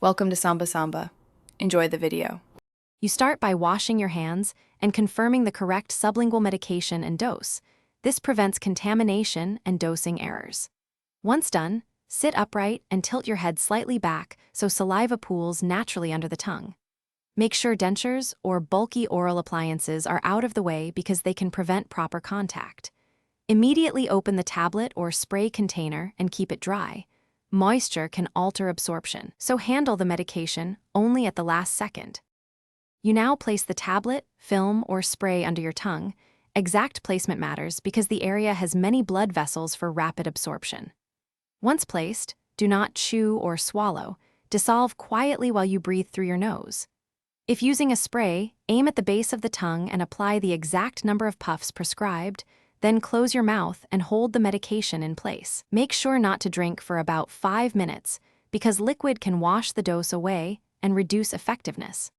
Welcome to Samba Samba. Enjoy the video. You start by washing your hands and confirming the correct sublingual medication and dose. This prevents contamination and dosing errors. Once done, sit upright and tilt your head slightly back so saliva pools naturally under the tongue. Make sure dentures or bulky oral appliances are out of the way because they can prevent proper contact. Immediately open the tablet or spray container and keep it dry. Moisture can alter absorption, so handle the medication only at the last second. You now place the tablet, film, or spray under your tongue. Exact placement matters because the area has many blood vessels for rapid absorption. Once placed, do not chew or swallow. Dissolve quietly while you breathe through your nose. If using a spray, aim at the base of the tongue and apply the exact number of puffs prescribed. Then close your mouth and hold the medication in place. Make sure not to drink for about 5 minutes because liquid can wash the dose away and reduce effectiveness.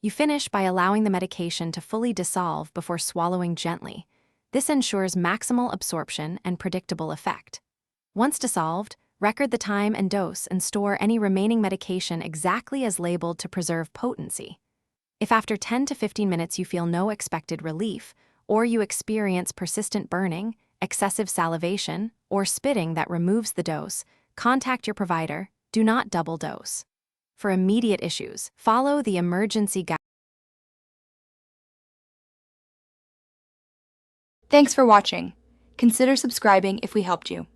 You finish by allowing the medication to fully dissolve before swallowing gently. This ensures maximal absorption and predictable effect. Once dissolved, record the time and dose and store any remaining medication exactly as labeled to preserve potency. If after 10 to 15 minutes you feel no expected relief, or you experience persistent burning, excessive salivation, or spitting that removes the dose, contact your provider. Do not double dose. For immediate issues, follow the emergency guide. Thanks for watching. Consider subscribing if we helped you.